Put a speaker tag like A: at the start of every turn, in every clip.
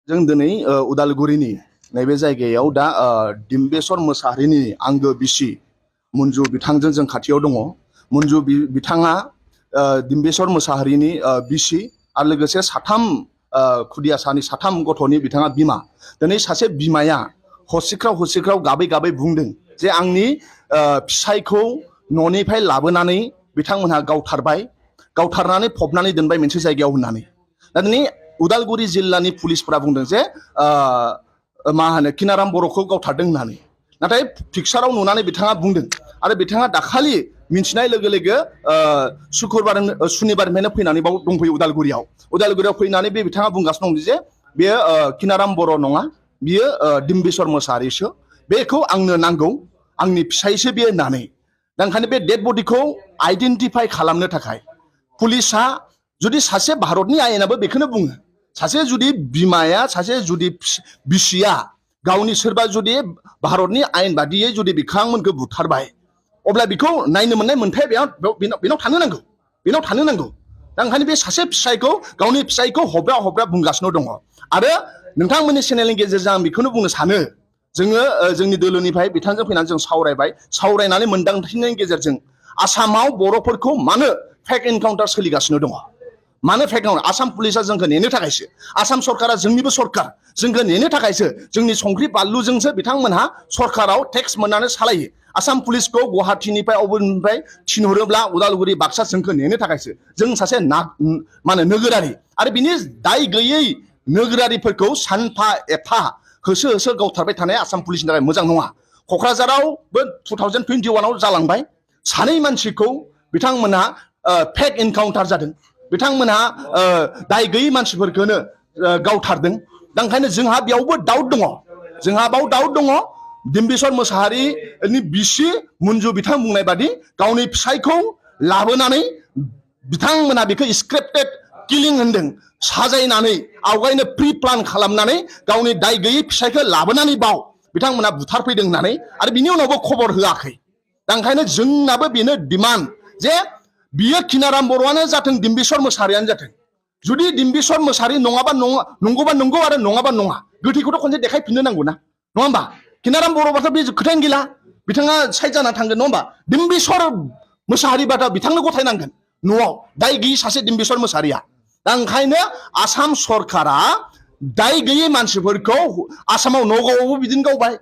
A: जों दिनै उदालगुरिनि नैबे जायगायाव दा डिम्बेश्वर मोसाहारिनि आंगो बिसि मन्जु बिथांजों जों खाथियाव दङ। मन्जु बिथाङा डिम्बेश्वर मोसाहारिनि बिसि आरो लोगोसे साथाम खुदियासानि साथाम गथ'नि बिथाङा बिमा। दिनै सासे बिमाया हसिख्राव गाबै गाबै बुंदों जे आंनि फिसायखौ न'निफ्राय लाबोनानै बिथांमोनहा गावथारनानै फबनानै दोनबाय मोनसे जायगायाव होननानै। दा दिनै उदालगुरि जिल्लानि पुलिसफोरा बुंदों जे मा होनो किनाराम बर'खौ गावथारदों होननानै। नाथाय पिक्साराव नुनानै बिथाङा बुंदों आरो बिथाङा दाखालि मिन्थिनाय लोगो लोगो सुनिबारनिफ्रायनो फैनानै बाव दंफैयो उदालगुरियाव फैनानै बे बिथाङा बुंगासिनो दं जे बेयो किनाराम बर' नङा, बियो डिम्बेश्वर मोसाहारिसो, बेखौ आंनो नांगौ, आंनि फिसायसो बेयो होननानै। दा ओंखायनो बे डेड बडिखौ आइडेन्टिफाइ खालामनो थाखाय पुलिसा जुदि सासे भारतनि आयेनाबो बेखौनो बुङो, सासे जुदि बिमाया सासे जुदि बिसिया गावनि सोरबा जुदि भारतनि आयेन बादियै जुदि बिथांमोनखौ बुथारबाय अब्ला बेखौ नायनो मोननाय मोनथाय बेनाव थानो नांगौ। दा ओंखायनो बे सासे फिसायखौ गावनि फिसायखौ हब्रा बुंगासिनो दङ। आरो नोंथांमोननि चेनेलनि गेजेरजों आं बेखौनो बुंनो सानो, जोङो जोंनि दोलोनिफ्राय बिथांजों फैनानै जों सावरायनानै मोनदांथिनायनि गेजेरजों आसामाव बर'फोरखौ मानो फेक एनकाउन्टार सोलिगासिनो दङ, मानो फेक एनकाउन्टार? आसाम पुलिसा जोंखौ नेनो थाखायसो, आसाम सरकारा जोंनिबो सरकार, जोंखौ नेनो थाखायसो, जोंनि संख्रि बानलुजोंसो बिथांमोनहा सरकाराव टेक्स मोननानै सालायो। आसाम पुलिसखौ गुवाहाटीनिफ्राय अबेनिफ्राय थिनहरोब्ला उदालगुरि बाक्सा जोंखौ नेनो थाखायसो। जों सासे नोगोरारि आरो बिनि दाय गैयै नोगोरारिफोरखौ सानफा एफा होसो गावथारबाय थानाया आसाम पुलिसनि थाखाय मोजां नङा। क'क्राझारावबो 2021आव जालांबाय, सानै मानसिखौ बिथांमोनहा फेक एनकाउन्टार जादों, बिथांमोनहा दाय गैयै मानसिफोरखौनो गावथारदों। दा ओंखायनो जोंहा बेयावबो दाउट दङ। डिम्बेश्वर मोसाहारिनि बिसि मन्जु बिथां बुंनाय बादि गावनि फिसायखौ लाबोनानै बिथांमोना बेखौ स्क्रिप्टेड किलिं होनदों, साजायनानै आवगायनो प्रि प्लान खालामनानै गावनि दाय गैयै फिसायखौ लाबोनानै बिथांमोना बुथारफैदों होननानै आरो बिनि उनावबो खबर होआखै। दा ओंखायनो जोंनाबो बेनो डिमान्ड जे बियो किनाराम बर'आनो जाथों, डिम्बेश्वर मोसाहारियानो जाथों, जुदि डिम्बेश्वर मोसाहारि नंगौबा नंगौ आरो नङाबा नङा, गोथैखौथ' खनसे देखायफिननो नांगौ ना, नङा होमबा? किनाराम बर'बाथ' बे खोथायानो गैला, बिथाङा साइड जाना थांगोन, नङा होमबा? डिम्बेश्वर मोसाहारिबाथ' बिथांनो गथायनांगोन न'आव, दाय गैयै सासे डिम्बेश्वर मोसाहारिया। दा ओंखायनो आसाम सरकारा दाय गैयै मानसिफोरखौ आसामाव नगावआवबो बिदिनो गावबाय,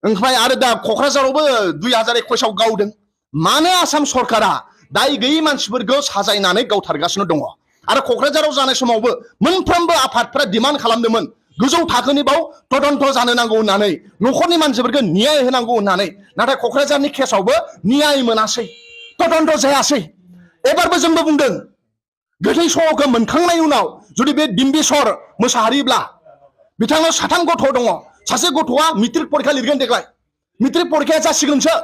A: ओमफ्राय आरो दा क'क्राझारावबो 2021आव गावदों। मानो आसाम सरकारा दाय गैयै मानसिफोरखौ साजायनानै गावथारगासिनो दङ? आरो क'क्राझाराव जानाय समावबो मोनफ्रोमबो आफादफोरा डिमान्ड खालामदोंमोन गोजौ थाखोनि बाव तदन्त जानो नांगौ होननानै, न'खरनि मानसिफोरखौ न्याय होनांगौ होननानै। नाथाय क'क्राझारनि केसावबो न्याय मोनासै, तदन्त जायासै। एबारबो जोंबो बुंदों, गोथै सहखौ मोनखांनायनि उनाव जुदि बे डिम्बेश्वर मोसाहारिब्ला बिथांनाव साथाम गथ' दङ, सासे गथ'आ मेट्रिक परिखा लिरगोन देग्लाय, मेट्रिक परिखाया जासिगोनसो,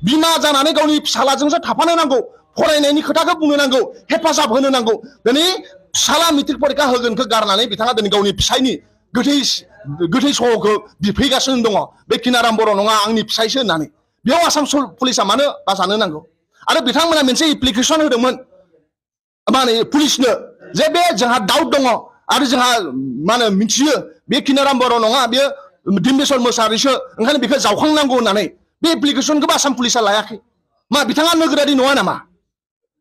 A: बिमा जानानै गावनि फिसालाजोंसो थाफानो नांगौ, फरायनायनि खोथाखौ बुंनो नांगौ, हेफाजाब होनो नांगौ। दिनै फिसाला मेट्रिक परिखा होगोनखौ गारनानै बिथाङा दिनै गावनि फिसायनि गोथै सहखौ बिफैगासिनो दङ, बे किनाराम बर' नङा आंनि फिसायसो होननानै। बेयाव आसाम पुलिसा मानो बाजानो नांगौ? आरो बिथांमोना मोनसे एप्लिकेसन होदोंमोन मा होनो पुलिसनो, जे बे जोंहा डाउट दङ आरो जोंहा मा होनो मिथियो बे किनाराम बर' नङा, बेयो डिम्बेश्वर मोसाहारिसो, ओंखायनो बेखौ जावखांनांगौ होननानै। बे एप्लिकेसनखौबो आसाम पुलिसा लायाखै। मा बिथाङा नोगोरारि नङा नामा?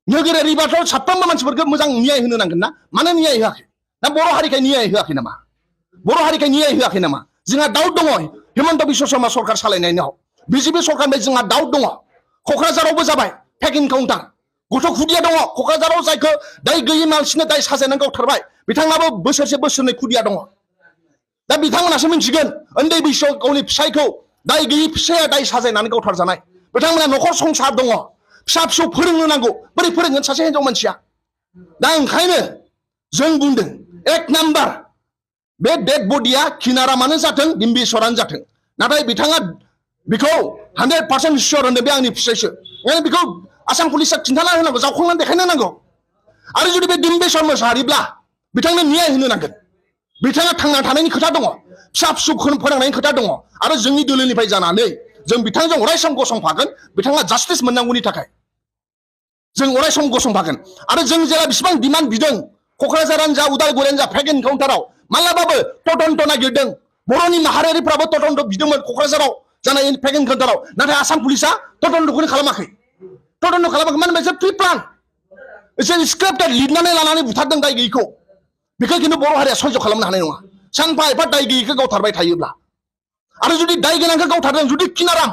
A: नोगोरारिबाथ' साफ्रोमबो मानसिफोरखौ मोजां न्याय होनो नांगोन ना, मानो न्याय होआखै? ना बर' हारिखाय न्याय होआखै नामा? जोंहा डाउट दङ हिमन्त बिश्व शर्मा सरकार सालायनायनाव, बिजेपि सरकारनिफ्राय जोंहा डाउट दङ। क'क्राझारावबो जाबाय फेक एनकाउन्टार, गथ' खुदिया दङ क'क्राझाराव जायखौ दाय गैयै मानसिनो दाय साजायनानै गावथारबाय, बिथाङाबो बोसोरनै खुदिया दङ। दा बिथांमोनासो मिथिगोन, उन्दै बैसोआव गावनि फिसायखौ दाय गैयै फिसाया दाय साजायनानै गावथारजानाय, बिथांमोना न'खर संसार दङ, फिसा फिसौ फोरोंनो नांगौ, बोरै फोरोंगोन सासे हिनजाव मानसिया? दा ओंखायनो जों बुंदों, एक नाम्बार बे डेड बडिया किनारामानो जाथों, डिम्बेश्वरानो जाथों, नाथाय बिथाङा बेखौ 100% सियर होनदों बे आंनि फिसायसो। ओंखायनो बेखौ आसाम पुलिसा खिन्थाना होनांगौ, जावखांनानै देखायनो नांगौ। आरो जुदि बे डिम्बेश्वर मोसाहारिब्ला बिथांनो न्याय होनो नांगोन। बिथाङा थांना थानायनि खोथा दङ, फिसा फिसौखौ फोरोंनायनि खोथा दङ, आरो जोंनि दोलोनिफ्राय जानानै जों बिथांजों अरायसम गसंफागोन, बिथाङा जास्टिस मोननांगौनि थाखाय जों अरायसम गसंफागोन। आरो जों जेला बिसिबां डिमान्ड बिदों, क'क्राझारानो जा उदालगुरियानो जा फेक एनकाउन्टाराव मालाबाबो तदन्त नागिरदों बर'नि माहारियारिफ्राबो तदन्त बिदोंमोन क'क्राझाराव जानाय फेक एनकाउन्टाराव नाथाय आसाम पुलिसा तदन्तखौनो खालामाखै मानो मोनसे प्रि प्लान एसे स्क्रिप्टेड लिरनानै लानानै बुथारदों दाय गैयैखौ बेखौ खिन्थु बर' हारिया सह्य खालामनो हानाय नङा सानफा एफा दाय गैयैखौ गावथारबाय थायोब्ला आरो जुदि दाय गोनांखौ गावथारदों जुदि किनाराम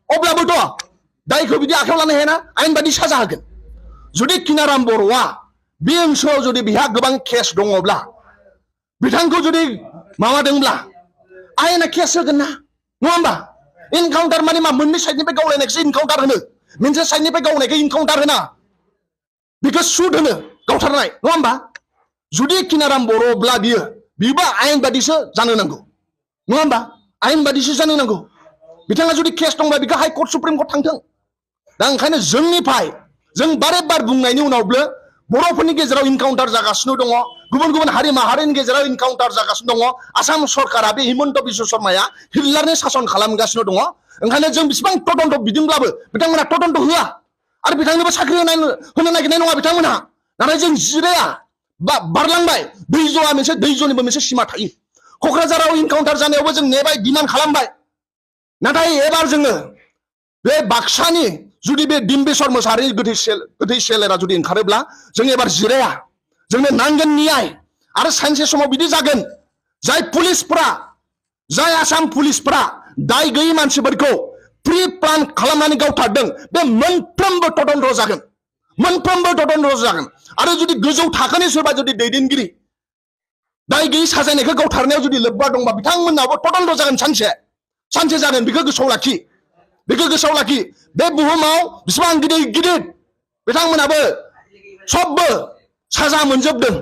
A: अब्लाबोथ' दायखौ बिदि आखायाव लानो हायाना आयेन बादि साजा होगोन जुदि किनाराम बर'आ बे ओनसोलाव जुदि बिहा गोबां केस दङब्ला बिथांखौ जुदि माबादोंब्ला आयेना केस होगोन ना नङा होमबा इनकाउन्टार माने मा मोननै साइडनिफ्राय गावलायनायखौसो इनकाउन्टार होनो मोनसे साइडनिफ्राय गावनायखौ इनकाउन्टार होना बेखौ सुद होनो गावथारनाय नङा होमबा जुदि किनाराम बर'ब्ला बिबो आयेन बादिसो जानो नांगौ नङा होमबा आयेन बादिसो जानो नांगौ बिथाङा जुदि केस दंबा बेखौ हाइ कर्ट सुप्रिम कर्ट थांथों दा ओंखायनो जोंनिफ्राय जों बारे बार बुंनायनि उनावबो बर'फोरनि गेजेराव इनकाउन्टार जागासिनो दङ गुबुन गुबुन हारि माहारिनि गेजेराव इनकाउन्टार जागासिनो दङ आसाम सरकारा बे हिमन्त बिश्व शर्माया हिटलारनि सासन खालामगासिनो दङ ओंखायनो जों बेसेबां तदन्त बिदोंब्लाबो बिथांमोना तदन्त होआ आरो बिथांनोबो साख्रि होनो नागिरनाय नङा बिथांमोनहा नाथाय जों जिराया बारलांबाय दैज'आ मोनसे दैज'निबो मोनसे सिमा थायो क'क्राझाराव इनकाउन्टार जानायावबो जों नेबाय डिमान्ड खालामबाय नाथाय एबार जोङो बे बाक्सानि जुदि बे डिम्बेश्वर मोसाहारि गोथै सेलेरा जुदि ओंखारोब्ला जों एबार जिराया जोंनो नांगोन न्याय आरो सानसे समाव बिदि जागोन जाय पुलिसफ्रा जाय आसाम पुलिसफ्रा दाय गैयै मानसिफोरखौ प्रि प्लान खालामनानै गावथारदों बे मोनफ्रोमबो तदन्त जागोन आरो जुदि गोजौ थाखोनि सोरबा जुदि दैदेनगिरि दाय गैयै साजायनायखौ गावथारनायाव जुदि लोब्बा दंबा बिथांमोनाबो तदन्त जागोन सानसे जागोन बेखौ गोसोआव लाखि बे बुहुमाव बेसेबां गिदिर बिथांमोनाबो सबबो साजा मोनजोबदों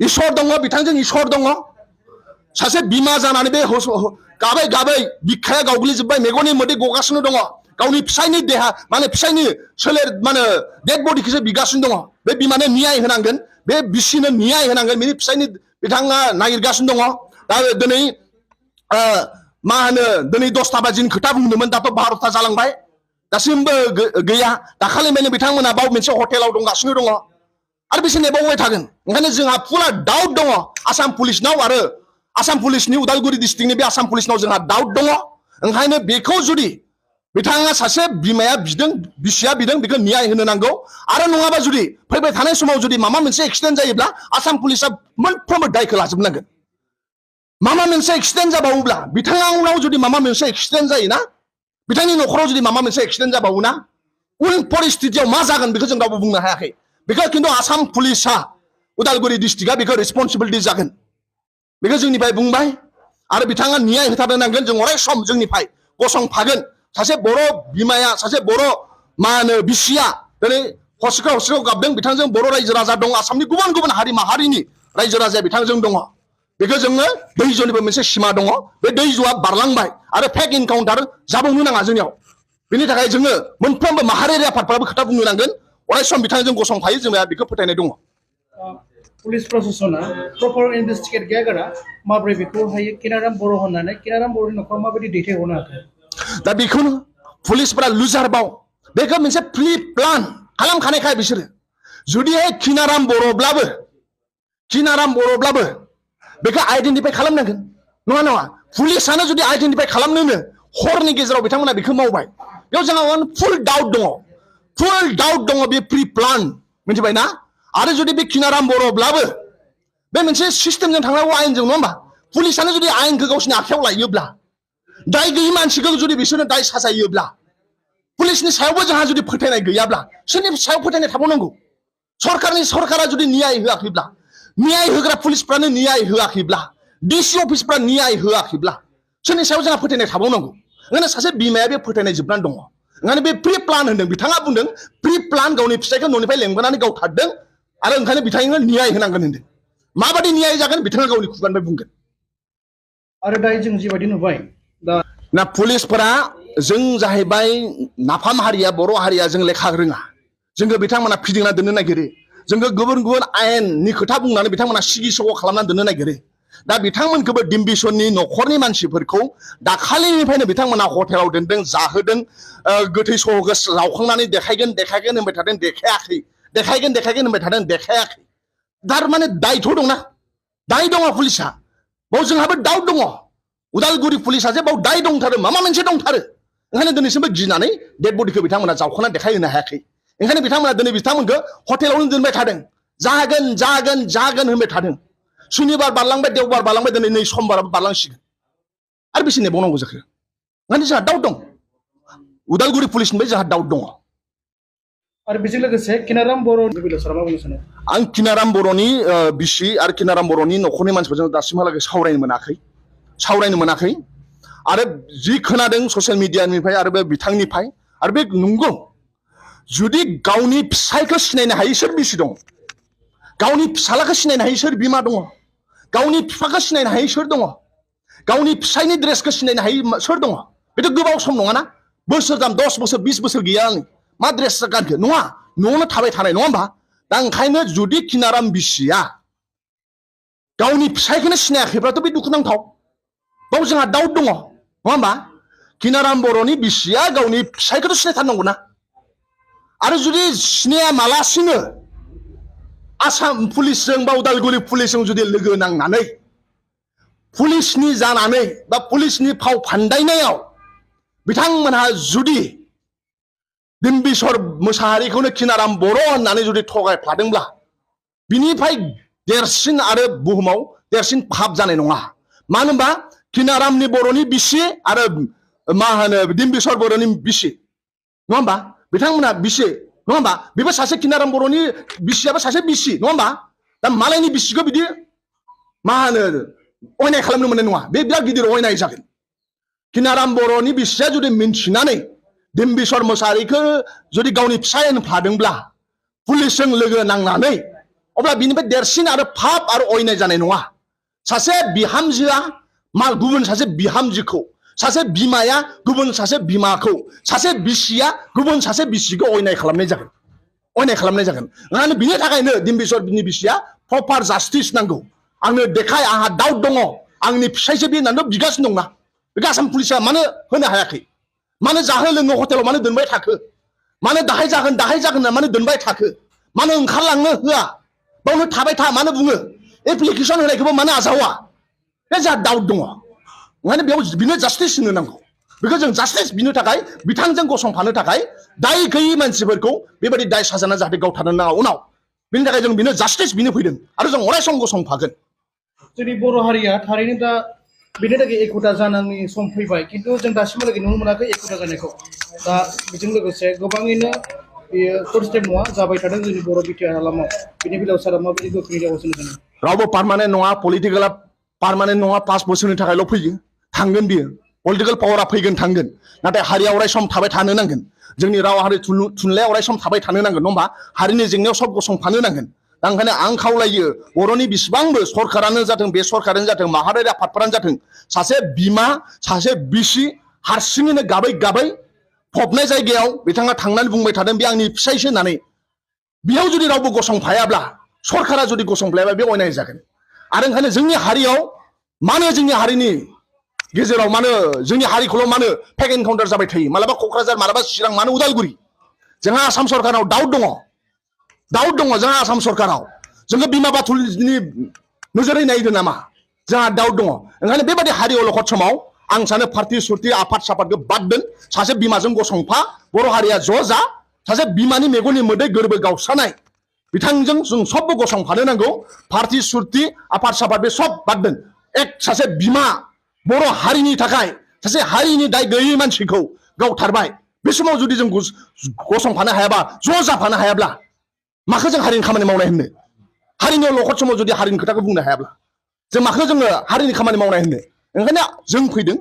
A: इसोर दङ बिथांजों इसोर दङ सासे बिमा जानानै बे गाबै बिखाया गावग्लिजोब्बाय मेगननि मोदै गगासिनो दङ गावनि फिसायनि देहा माने फिसायनि सोलेर माने डेड बडिखौसो बिगासिनो दङ बे बिमानो न्याय होनांगोन बे बिसिनो न्याय होनांगोन बिनि फिसायनि बिथाङा नागिरगासिनो दङ दा दिनै मा होनो दिनै 10ता बाजिनि खोथा बुंदोंमोन दाथ' 12ता जालांबाय दासिमबो गैया दाखालिनिफ्रायनो बिथांमोना बाव मोनसे हटेलाव दंगासिनो दङ आरो बिसोर नेबावबाय थागोन ओंखायनो जोंहा फुरा डाउट दङ आसाम पुलिसनाव आरो आसाम पुलिसनि उदालगुरि डिस्ट्रिक्टनि बे आसाम पुलिसनाव जोंहा डाउट दङ ओंखायनो बेखौ जुदि बिथाङा सासे बिमाया बिदों बिसिया बिदों बेखौ न्याय होनो नांगौ आरो नङाबा जुदि फैबाय थानाय समाव जुदि माबा मोनसे एक्सिडेन्ट जायोब्ला आसाम पुलिसा मोनफ्रोमबो दायखौ लाजोबनांगोन माबा मोनसे एक्सिडेन्ट जाबावोब्ला बिथाङा उनाव जुदि माबा मोनसे एक्सिडेन्ट जायोना बिथांनि न'खराव जुदि माबा मोनसे एक्सिडेन्ट जाबावोना उन परिस्थितियाव मा जागोन बेखौ जों रावबो बुंनो हायाखै बेखौ खिन्थु आसाम पुलिसा उदालगुरि डिस्ट्रिक्टआ बेखौ रेसपन्सिबिलिटि जागोन बेखौ जोंनिफ्राय बुंबाय आरो बिथाङा न्याय होथारनो नांगोन जों अराय सम जोंनिफ्राय गसंफागोन सासे बर' बिमाया सासे बर' मा होनो बिसिया दिनै हस्रिखाव गाबदों बिथांजों बर' रायजो राजा दं आसामनि गुबुन गुबुन हारि माहारिनि रायजो राजाया बिथांजों दङ बेखौ जोङो दैज'निबो मोनसे सिमा दङ बे दैज'आ बारलांबाय आरो फेक इनकाउन्टार जाबावनो नाङा जोंनियाव बेनि थाखाय जोङो मोनफ्रोमबो माहारियारि आफादफ्राबो खोथा बुंनो नांगोन अराय सम बिथांजों गसंफायो जोंहा बेखौ फोथायनाय दङ
B: पुलिस प्रशासना प्रपार इनभेस्टिगेट गैयागारा माब्रै बेखौहाय किनाराम बर' होननानै किनाराम बर'नि न'खराव माबायदि दैथायहरनो हाखो
A: दा बेखौनो पुलिसफोरा लुजारबाव बेखौ मोनसे प्रि प्लान खालामखानायखाय बिसोरो जुदिहाय किनाराम बर'ब्लाबो बेखौ आइडेन्टिफाइ खालामनांगोन नङा पुलिसानो जुदि आइडेन्टिफाइ खालामनोनो हरनि गेजेराव बिथांमोना बेखौ मावबाय बेयाव जोंहा फुल डाउट दङ बे प्रि प्लान मिथिबाय ना आरो जुदि बे किनाराम बर'ब्लाबो बे मोनसे सिस्टेमजों थांनांगौ आयेनजों नङा होमबा पुलिसानो जुदि आयेनखौ गावसिनि आखायाव लायोब्ला दाय गैयै मानसिखौ जुदि बिसोरनो दाय साजायोब्ला पुलिसनि सायावबो जोंहा जुदि फोथायनाय गैयाब्ला सोरनि सायाव फोथायनाय थाबावनांगौ सरकारा जुदि न्याय होआखैब्ला न्याय होग्रा पुलिसफ्रानो न्याय होआखैब्ला डिसि अफिसफ्रा न्याय होआखैब्ला सोरनि सायाव जोंहा फोथायनाय थाबावनांगौ ओंखायनो सासे बिमाया बे फोथायनाय जोबनानै दङ ओंखायनो बे प्रि प्लान होनदों बिथाङा बुंदों प्रि प्लान गावनि फिसायखौ न'निफ्राय लेंबोनानै गावथारदों आरो ओंखायनो बिथांनो न्याय होनांगोन होनदों माबायदि न्याय जागोन बिथाङा गावनि खुगानिफ्राय बुंगोन
B: आरो दायो जों जिबायदि नुबाय दा
A: ना पुलिसफोरा जों जाहैबाय नाफाम हारिया बर' हारिया जों लेखा रोङा जोंखौ बिथांमोना फिदिंना दोननो नागिरो जोंखौ गुबुन गुबुन आयेननि खोथा बुंनानै बिथांमोना सिगि सग' खालामनानै दोननो नागिरो दा बिथांमोनखौबो डिम्बिसननि न'खरनि मानसिफोरखौ दाखालिनिफ्रायनो बिथांमोना हटेलाव दोनदों जाहोदों गोथै सह'खौ जावखांनानै देखायगोन होनबाय थादों देखायाखै देखायगोन होनबाय थादों देखायाखै थारमाने दायथ' दंना दाय दङ पुलिसा बाव जोंहाबो डाउट दङ उदालगुरि पुलिसा जे बाव दाय दंथारो माबा मोनसे दंथारो ओंखायनो दिनैसिमबो गिनानै डेड बडिखौ बिथांमोना जावखना देखायहोनो हायाखै ओंखायनो बिथांमोना दिनै बिथांमोनखौ हटेलावनो दोनबाय थादों जागोन जागोन जागोन होनबाय थादों सुनिबार बारलांबाय देवबार बारलांबाय दिनै नै समबाराबो बारलांसिगोन आरो बेसे नेबावनांगौ जाखो ओंखायनो जोंहा डाउट दं उदालगुरि पुलिसनिफ्राय जोंहा डाउट दङ
B: आरो बेजों लोगोसे किनाराम बर'नि बेलायाव सारा मा बुंनो सानो
A: आं किनाराम बर'नि बिसि आरो किनाराम बर'नि न'खरनि मानसिफोरजों दासिमहालागै सावरायनो मोनाखै आरो जि खोनादों ससियेल मिडियानिफ्राय आरो बे बिथांनिफ्राय आरो बे नंगौ जुदि गावनि फिसायखौ सिनायनो हायै सोर बिसि दं गावनि फिसालाखौ सिनायनो हायै सोर बिमा दङ गावनि बिफाखौ सिनायनो हायै सोर दङ गावनि फिसायनि ड्रेसखौ सिनायनो हायै सोर दङ बेथ' गोबाव सम नङाना बोसोरथाम 10 बोसोर 20 बोसोर गैया आं मा ड्रेस गानखो नङा न'आवनो थाबाय थानाय नङा होमबा दा ओंखायनो जुदि किनाराम बिसिया गावनि फिसायखौनो सिनायाखैब्लाथ' बे दुखुनांथाव बाव जोंहा डाउट दङ नङा होमबा किनाराम बर'नि बिसिया गावनि फिसायखौथ' सिनायथारनांगौना आरो जुदि सिनायामालासिनो आसाम पुलिसजों बा उदालगुरि पुलिसजों जुदि लोगो नांनानै पुलिसनि जानानै बा पुलिसनि फाव फान्दायनायाव बिथांमोनहा जुदि डिम्बिसर मोसाहारिखौनो किनाराम बर' होननानै जुदि थगायफ्लादोंब्ला बिनिफ्राय देरसिन आरो बुहुमाव देरसिन पाप जानाय नङा मानो होनबा किनारामनि बर'नि बिसि आरो मा होनो डिम्बिसर बर'नि बिसि नङा होमबा बिथांमोना बिसि नङा होमबा बेबो सासे किनाराम बर'नि बिसियाबो सासे बिसि नङा होमबा दा मालायनि बिसिखौ बिदि मा होनो अयनाय खालामनो मोननाय नङा बे बिराद गिदिर अयनाय जागोन किनाराम बर'नि बिसिया जुदि मिन्थिनानै डिम्बिसर मोसाहारिखौ जुदि गावनि फिसाय होनफ्लादोंब्ला पुलिसजों लोगो नांनानै अब्ला बिनिफ्राय देरसिन आरो पाप आरो अयनाय जानाय नङा सासे बिहामजोआ गुबुन सासे बिहामजोखौ सासे बिमाया गुबुन सासे बिमाखौ सासे बिसिया गुबुन सासे बिसिखौ अयनाय खालामनाय जागोन ओंखायनो बिनि थाखायनो डिम्बिसरनि बिसिया प्रपार जास्टिस नांगौ आंनो देखाय आंहा डाउट दङ आंनि फिसायसो बे होननानै बिगासिनो दंना बे आसाम पुलिसा मानो होनो हायाखै मानो जाहो लोङो हटेलाव मानो दोनबाय थाखो मानो दाहाय जागोन होनना मानो दोनबाय थाखो मानो ओंखारलांनो होआ बावनो थाबाय था मानो बुङो एप्लिकेसन होनायखौबो मानो आजावा बे जोंहा डाउट दङ ओंखायनो बेयाव बिनो जास्टिस होनो नांगौ बेखौ जों जास्टिस बिनो थाखाय बिथांजों गसंफानो थाखाय दाय गैयै मानसिफोरखौ बेबायदि दाय साजाना जाहाथे गावथारनो नाङा उनाव बिनि थाखाय जों बिनो जास्टिस बिनो फैदों आरो जों अराय सम गसंफागोन
B: जोंनि बर' हारिया थारैनो दा बेनि थाखाय एखुथा जानांनि सम फैबाय खिन्थु जों दासिमहालागै नुनो मोनाखै एखुथा जानायखौ दा बेजों लोगोसे गोबाङैनो बेयो फार्स्ट टाइम नङा जाबाय थादों जोंनि बर' बिटिआर हालामाव बेनि बेलायाव सारा माबायदि गोख्रै जागासिनो दङ
A: रावबो पार्मानेन्ट नङा पलिटिकेला पार्मानेन्ट नङा 5 बोसोरनि थाखायल' फैयो थांगोन बियो पलिटिकेल पावारा फैगोन थांगोन नाथाय हारिया अराय सम थाबाय थानो नांगोन जोंनि राव हारि थुनलाइया अराय सम थाबाय थानो नांगोन नङा होमबा हारिनि जेंनायाव सब गसंफानो नांगोन दा ओंखायनो आं खावलायो बर'नि बेसेबांबो सरकारानो जाथों बे सरकारानो जाथों माहारियारि आफादफोरानो जाथों सासे बिमा सासे बिसि हारसिङैनो गाबै फबनाय जायगायाव बिथाङा थांनानै बुंबाय थादों बे आंनि फिसायसो होननानै बेयाव जुदि रावबो गसंफायाब्ला सरकारा जुदि गसंफायाब्ला बे अयनाय जागोन आरो ओंखायनो जोंनि हारियाव मानो जोंनि हारिनि गेजेराव मानो जोंनि हारिखौल' मानो फेक एनकाउन्टार जाबाय थायो मालाबा क'क्राझार मालाबा चिरां मानो उदालगुरि जोंहा आसाम सरकाराव डाउट दङ जोंहा आसाम सरकाराव जोङो बिमा बाथुलनि नोजोरै नायदों नामा जोंहा डाउट दङ ओंखायनो बेबायदि हारि अलखद समाव आं सानो पार्टि सुर्ति आफाद साफादखौ बाद दोन सासे बिमाजों गसंफा बर' हारिया ज' जा सासे बिमानि मेगननि मोदै गोरबो गावस्रानाय बिथांजों जों सबबो गसंफानो नांगौ पार्टि सुर्ति आफाद साफाद बे सब बाद दोन सासे बिमा बर' हारिनि थाखाय सासे हारिनि दाय गैयै मानसिखौ गावथारबाय बे समाव जुदि जों गसंफानो हायाबा ज' जाफानो हायाब्ला माखौ जों हारिनि खामानि मावनाय होननो हारिनि अलखद समाव जुदि हारिनि खोथाखौ बुंनो हायाब्ला जों माखौ जोङो हारिनि खामानि मावनाय होननो ओंखायनो जों फैदों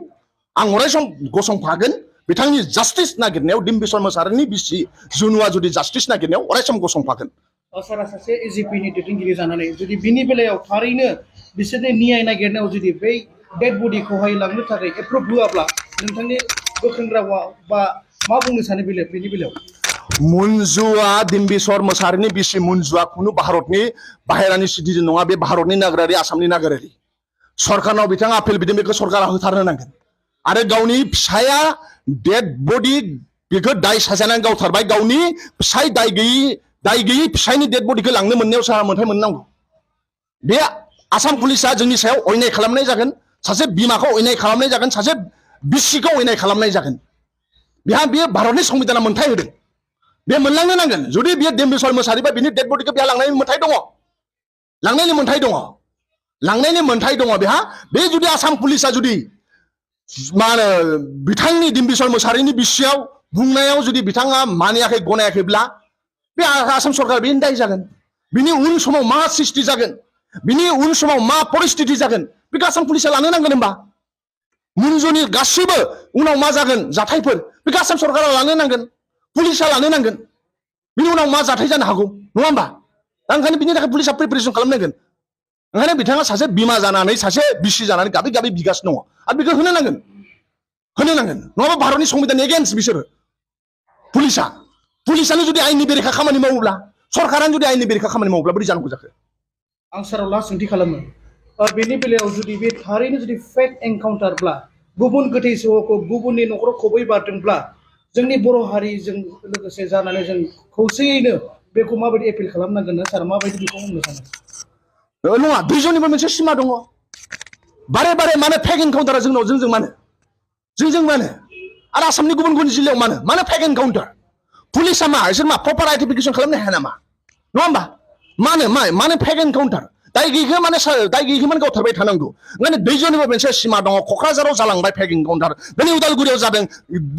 A: आं अराय सम गसंफागोन बिथांनि जास्टिस नागिरनायाव डिम्बिसर मोसाहारिनि बिसि जुनुआ जुदि जास्टिस नागिरनायाव अराय सम गसंफागोन
B: सारा सासे एजिपिनि दैदेनगिरि जानानै जुदि बिनि बेलायाव थारैनो बिसोरनि न्याय नागिरनायाव जुदि बै डेड बडिखौहाय लांनो थाखाय एप्रुभ होआब्ला नोंथांनि गोख्रों रावा बा मा बुंनो सानो बेनि बेलायाव
A: मुन्जुआ डिम्बिसर मोसाहारिनि बिसि मुन्जुआ खुनु भारतनि बाहेरानि सिटिजेन नङा बे भारतनि नागरिक आसामनि नागरिक सरकारनाव बिथाङा आपिल बिदों बेखौ सरकारा होथारनो नांगोन आरो गावनि फिसाया डेड बडि बेखौ दाय साजायनानै गावथारबाय गावनि फिसाय दाय गैयै फिसायनि डेड बडिखौ लांनो मोननायाव सारा मोन्थाय मोननांगौ बे आसाम पुलिसा जोंनि सायाव अयनाय खालामनाय जागोन सासे बिमाखौ अयनाय खालामनाय जागोन सासे बिसिखौ अयनाय खालामनाय जागोन बियो भारतनि संबिधाना मोनथाय होदों बे मोनलांनो नांगोन जुदि बियो डिम्बिस्वर मुसाहारि बा बिनि डेड बडिखौ बिहा लांनायनि मोनथाय दङ लांनायनि मोनथाय दङ बिहा बे जुदि आसाम पुलिसा जुदि मा होनो बिथांनि डिम्बिस्वर मुसाहारिनि बिसियाव बुंनायाव जुदि बिथाङा मानियाखै गनायाखैब्ला बे आसाम सरकार बेनि दाय जागोन बिनि उन समाव मा सृष्टि जागोन बिनि उन समाव मा परिस्थिति जागोन बेखौ आसाम पुलिसा लानो नांगोन होमबा मुनजुनि गासिबो उनाव मा जागोन जाथायफोर बेखौ आसाम सरकारा लानो नांगोन पुलिसा लानो नांगोन बिनि उनाव मा जाथाय जानो हागौ नङा होमबा ओंखायनो बिनि थाखाय पुलिसा प्रिपेरेसन खालामनांगोन ओंखायनो बिथाङा सासे बिमा जानानै सासे बिसि जानानै गाबै गाबै बिगासिनो दङ आरो बेखौ होनो नांगोन नङाबा भारतनि संबिधाननि एगेन्स्ट बिसोरो पुलिसानो जुदि आयेननि बेरेखा खामानि मावोब्ला सरकारानो जुदि आयेननि बेरेखा खामानि मावोब्ला बोरै जानांगौ जाखो
B: आं साराव लास्ट सोंथि खालामो बेनि बेलायाव जुदि बे थारैनो जुदि फेक एनकाउन्टारब्ला गुबुन गोथै सहखौ गुबुननि न'खराव खबै बारदोंब्ला जोंनि बर' हारिजों लोगोसे जानानै जों खौसेयैनो बेखौ माबायदि एपिल खालामनांगोन ना सार माबायदि बेखौ बुंनो सानो
A: नङा दुइजननिबो मोनसे सिमा दङ बारे बारे मानो फेक एनकाउन्टारा जोंजों मानो आरो आसामनि गुबुन गुबुन जिल्लायाव मानो फेक एनकाउन्टार पुलिसा इसोर प्रपार आइडेन्टिफिकेसन खालामनो हाया नामा नङा होमबा मानो फेक एनकाउन्टार दाय गैयिखौ माने गावथारबाय थानांगौ ओंखायनो दुइजननिबो मोनसे सिमा दङ क'क्राझाराव जालांबाय फेक एनकाउन्टार दिनै उदालगुरियाव जादों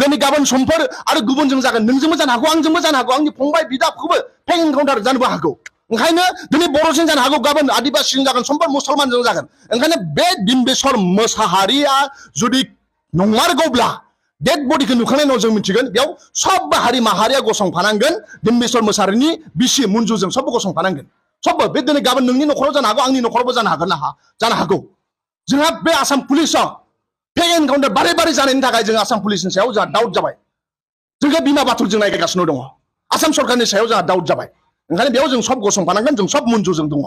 A: दिनै गाबोन समफोर आरो गुबुनजों जागोन नोंजोंबो जानो हागौ आंजोंबो जानो हागौ आंनि फंबाय बिदाखौबो फेक एनकाउन्टार जानोबो हागौ ओंखायनो दिनै बर'जों जानो हागौ गाबोन आदिबासिजों जागोन समफोर मुसलमानजों जागोन ओंखायनो बे डिम्बिस्वर मुसाहारिया जुदि नंमारगौब्ला डेड बडिखौ नुखांनायनि उनाव जों मिथिगोन बेयाव सब हारि माहारिया गसंफानांगोन डिम्बिस्वर मुसाहारिनि बिसि मुनजुजों सबबो गसंफानांगोन सबबो बे दिनै गाबोन नोंनि न'खराव जानो हागौ आंनि न'खरावबो जानो हागौ जोंहा बे आसाम पुलिसाव फेक एनकाउन्टार बारे बारे जानायनि थाखाय जों आसाम पुलिसनि सायाव जोंहा डाउट जाबाय जोंहा बिमा बाथुलजों नायगासिनो दङ आसाम सरकारनि सायाव जोंहा डाउट जाबाय ओंखायनो बेयाव जों सब गसंफानांगोन जों सब मुनजुजों दङ